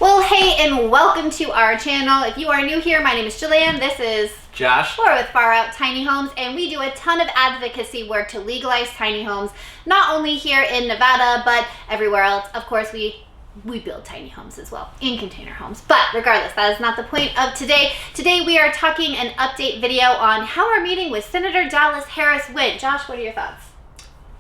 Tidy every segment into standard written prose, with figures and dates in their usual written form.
Well, hey, and welcome to our channel. If you are new here, my name is Jillian. This is Josh. We're with Far Out Tiny Homes, and we do a ton of advocacy work to legalize tiny homes, not only here in Nevada, but everywhere else. Of course, we build tiny homes as well, in container homes. But regardless, that is not the point of today. Today, we are talking an update video on how our meeting with Senator Dallas Harris went. Josh, what are your thoughts?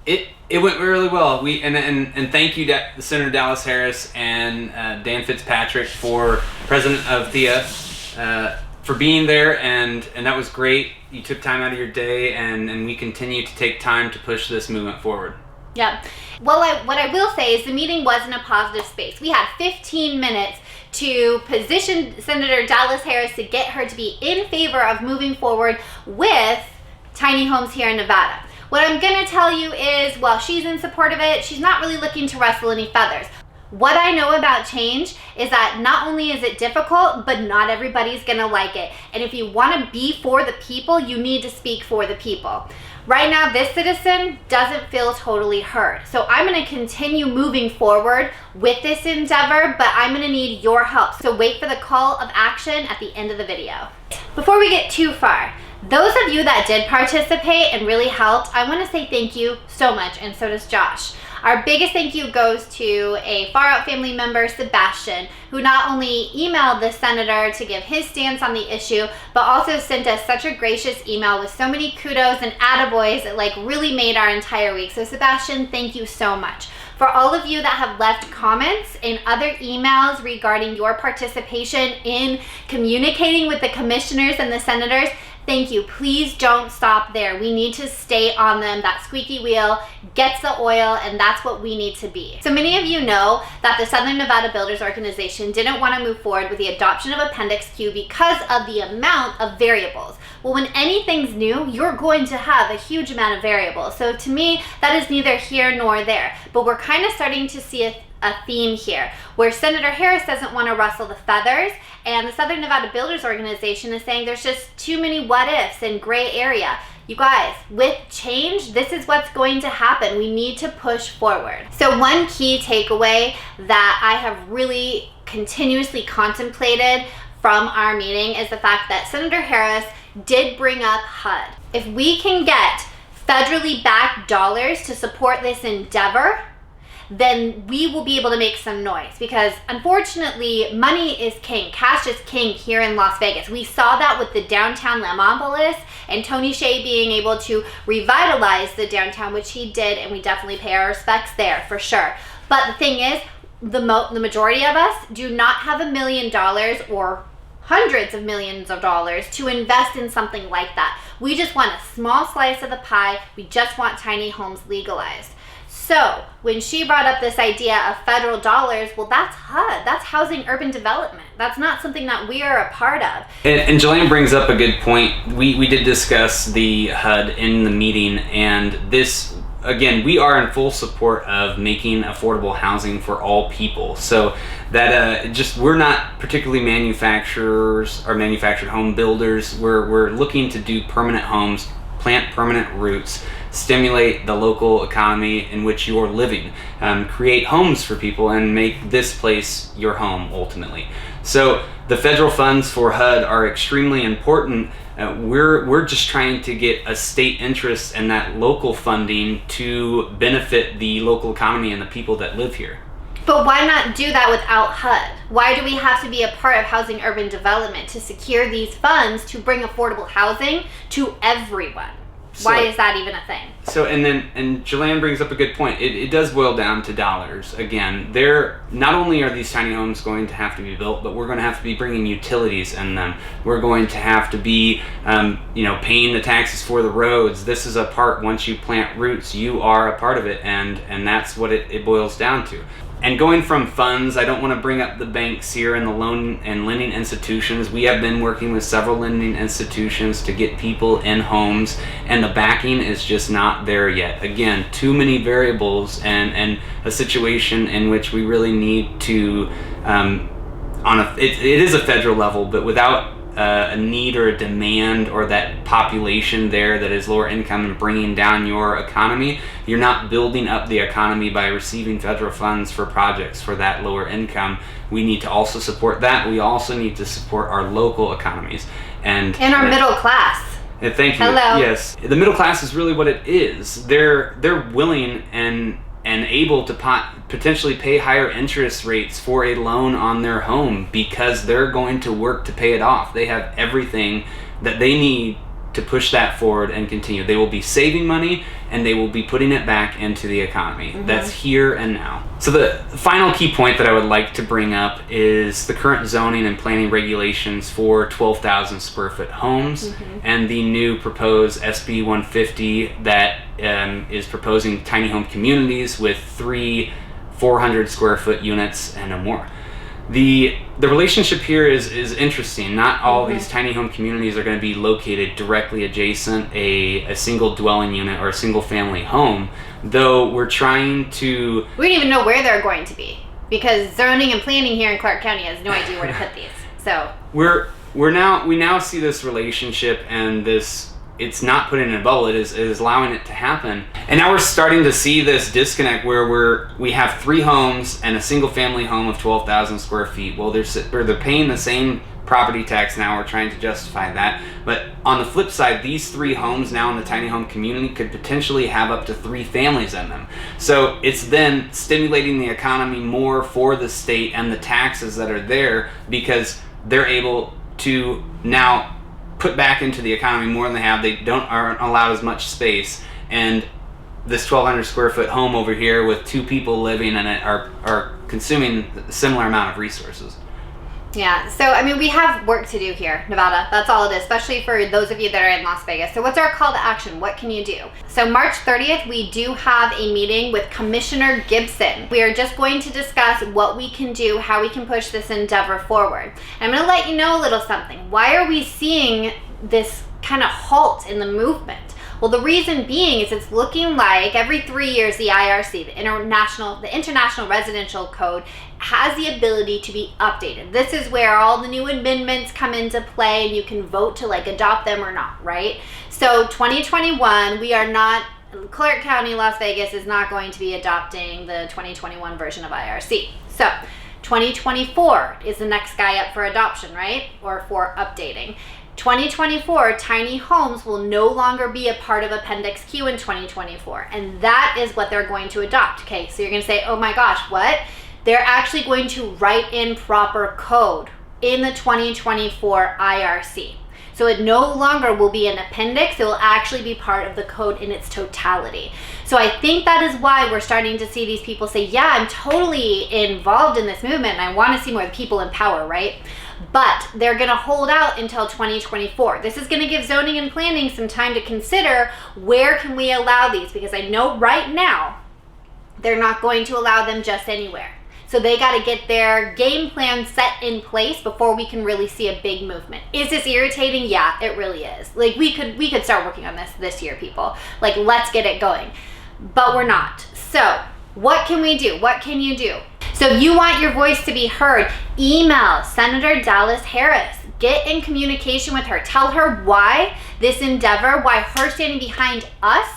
It went really well. And thank you to Senator Dallas Harris and Dan Fitzpatrick, for president of THEA, for being there, and that was great. You took time out of your day, and we continue to take time to push this movement forward. Yeah. Well, what I will say is the meeting was in a positive space. We had 15 minutes to position Senator Dallas Harris to get her to be in favor of moving forward with tiny homes here in Nevada. What I'm going to tell you is, while she's in support of it, she's not really looking to rustle any feathers. What I know about change is that not only is it difficult, but not everybody's going to like it. And if you want to be for the people, you need to speak for the people. Right now, this citizen doesn't feel totally heard. So I'm going to continue moving forward with this endeavor, but I'm going to need your help. So wait for the call of action at the end of the video. Before we get too far, those of you that did participate and really helped, I want to say thank you so much, and so does Josh. Our biggest thank you goes to a Far Out family member, Sebastian, who not only emailed the senator to give his stance on the issue, but also sent us such a gracious email with so many kudos and attaboys that really made our entire week. So Sebastian, thank you so much. For all of you that have left comments and other emails regarding your participation in communicating with the commissioners and the senators, thank you. Please don't stop there. We need to stay on them. That squeaky wheel gets the oil, and that's what we need to be. So many of you know that the Southern Nevada Builders Organization didn't want to move forward with the adoption of Appendix Q because of the amount of variables. Well, when anything's new, you're going to have a huge amount of variables. So to me, that is neither here nor there. But we're kind of starting to see a theme here, where Senator Harris doesn't want to rustle the feathers, and the Southern Nevada Builders Organization is saying there's just too many what ifs and gray area. You guys, with change, this is what's going to happen. We need to push forward. So one key takeaway that I have really continuously contemplated from our meeting is the fact that Senator Harris did bring up HUD. If we can get federally backed dollars to support this endeavor, then we will be able to make some noise, because unfortunately money is king. Cash is king here in Las Vegas. We saw that with the downtown Lamopolis and Tony Hsieh being able to revitalize the downtown, which he did, and we definitely pay our respects there for sure. But the thing is, the majority of us do not have $1 million or hundreds of millions of dollars to invest in something like that. We just want a small slice of the pie. We just want tiny homes legalized. So when she brought up this idea of federal dollars, well, that's HUD. That's housing urban development. That's not something that we are a part of. And Jillian brings up a good point. We did discuss the HUD in the meeting, and this, again, we are in full support of making affordable housing for all people. So that we're not particularly manufacturers or manufactured home builders. We're looking to do permanent homes, plant permanent roots, stimulate the local economy in which you're living, create homes for people, and make this place your home ultimately. So the federal funds for HUD are extremely important. We're just trying to get a state interest in that local funding to benefit the local economy and the people that live here. But why not do that without HUD? Why do we have to be a part of housing urban development to secure these funds to bring affordable housing to everyone? Why is that even a thing? So, and Jillian brings up a good point. It does boil down to dollars. Again, not only are these tiny homes going to have to be built, but we're going to have to be bringing utilities in them. We're going to have to be, paying the taxes for the roads. This is a part, once you plant roots, you are a part of it, and that's what it boils down to. And going from funds, I don't want to bring up the banks here and the loan and lending institutions. We have been working with several lending institutions to get people in homes, and the backing is just not there yet. Again, too many variables, and a situation in which we really need to, it is a federal level, but without a need or a demand or that population there that is lower income and bringing down your economy, you're not building up the economy by receiving federal funds for projects for that lower income. We need to also support that. We also need to support our local economies and our middle class. Thank you. Hello. Yes, the middle class is really what it is. They're willing and able to potentially pay higher interest rates for a loan on their home because they're going to work to pay it off. They have everything that they need to push that forward and continue. They will be saving money and they will be putting it back into the economy. That's here and now. So the final key point that I would like to bring up is the current zoning and planning regulations for 12,000 square foot homes and the new proposed SB 150 that is proposing tiny home communities with 3 400 square foot units and no more. The relationship here is interesting. Not all these tiny home communities are going to be located directly adjacent a single dwelling unit or a single family home, though we're trying to... We don't even know where they're going to be because zoning and planning here in Clark County has no idea where to put these. So we now see this relationship and this... It's not put in a bubble. It is allowing it to happen, and now we're starting to see this disconnect where we have 3 homes and a single family home of 12,000 square feet. Well, they're paying the same property tax now. We're trying to justify that, but on the flip side, these 3 homes now in the tiny home community could potentially have up to 3 families in them. So it's then stimulating the economy more for the state and the taxes that are there because they're able to now put back into the economy more than they have. They aren't allowed as much space, and this 1,200 square foot home over here with 2 people living in it are consuming a similar amount of resources. Yeah, so I mean, we have work to do here, Nevada. That's all it is, especially for those of you that are in Las Vegas. So what's our call to action? What can you do? So March 30th, we do have a meeting with Commissioner Gibson. We are just going to discuss what we can do, how we can push this endeavor forward. And I'm going to let you know a little something. Why are we seeing this kind of halt in the movement? Well, the reason being is it's looking like every 3 years the IRC, the International Residential Code, has the ability to be updated. This is where all the new amendments come into play and you can vote to adopt them or not, right? So 2021, we are not, Clark County, Las Vegas is not going to be adopting the 2021 version of IRC. So 2024 is the next guy up for adoption, right? Or for updating. 2024, tiny homes will no longer be a part of Appendix Q in 2024, and that is what they're going to adopt. Okay, so you're going to say, oh my gosh, what? They're actually going to write in proper code in the 2024 IRC. So it no longer will be an appendix, it will actually be part of the code in its totality. So I think that is why we're starting to see these people say, yeah, I'm totally involved in this movement and I want to see more people in power, right? But they're going to hold out until 2024. This is going to give zoning and planning some time to consider where can we allow these, because I know right now they're not going to allow them just anywhere. So they got to get their game plan set in place before we can really see a big movement. Is this irritating? Yeah, it really is. We could start working on this year, people. Let's get it going. But we're not. So what can we do? What can you do? So if you want your voice to be heard, email Senator Dallas Harris. Get in communication with her. Tell her why this endeavor, why her standing behind us,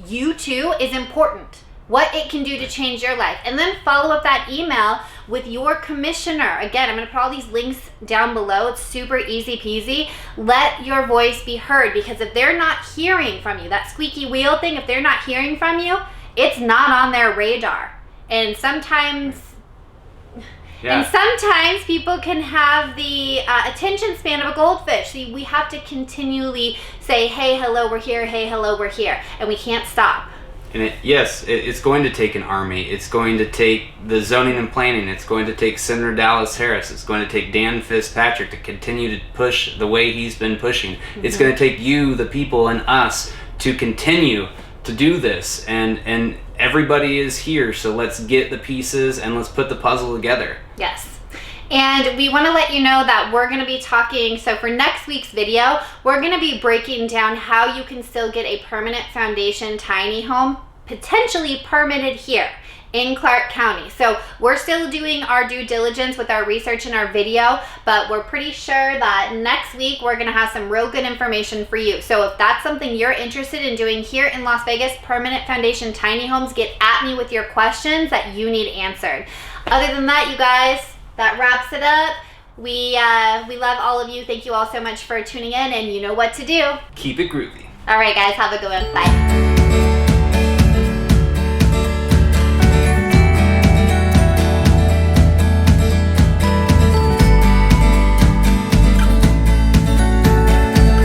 you too, is important. What it can do to change your life. And then follow up that email with your commissioner. Again, I'm going to put all these links down below. It's super easy peasy. Let your voice be heard, because if they're not hearing from you, that squeaky wheel thing, if they're not hearing from you, it's not on their radar. And sometimes people can have the attention span of a goldfish. See, we have to continually say, hey, hello, we're here. Hey, hello, we're here. And we can't stop. And it's going to take an army. It's going to take the zoning and planning. It's going to take Senator Dallas Harris. It's going to take Dan Fitzpatrick to continue to push the way he's been pushing. Mm-hmm. It's going to take you, the people, and us to continue to do this. And everybody is here, so let's get the pieces and let's put the puzzle together. Yes. And we want to let you know that we're going to be talking, so for next week's video, we're going to be breaking down how you can still get a permanent foundation tiny home potentially permitted here in Clark County. So we're still doing our due diligence with our research and our video, but we're pretty sure that next week we're gonna have some real good information for you. So if that's something you're interested in doing here in Las Vegas, permanent foundation tiny homes, get at me with your questions that you need answered. Other than that, you guys, that wraps it up. We love all of you. Thank you all so much for tuning in, and you know what to do. Keep it groovy. All right, guys, have a good one. Bye.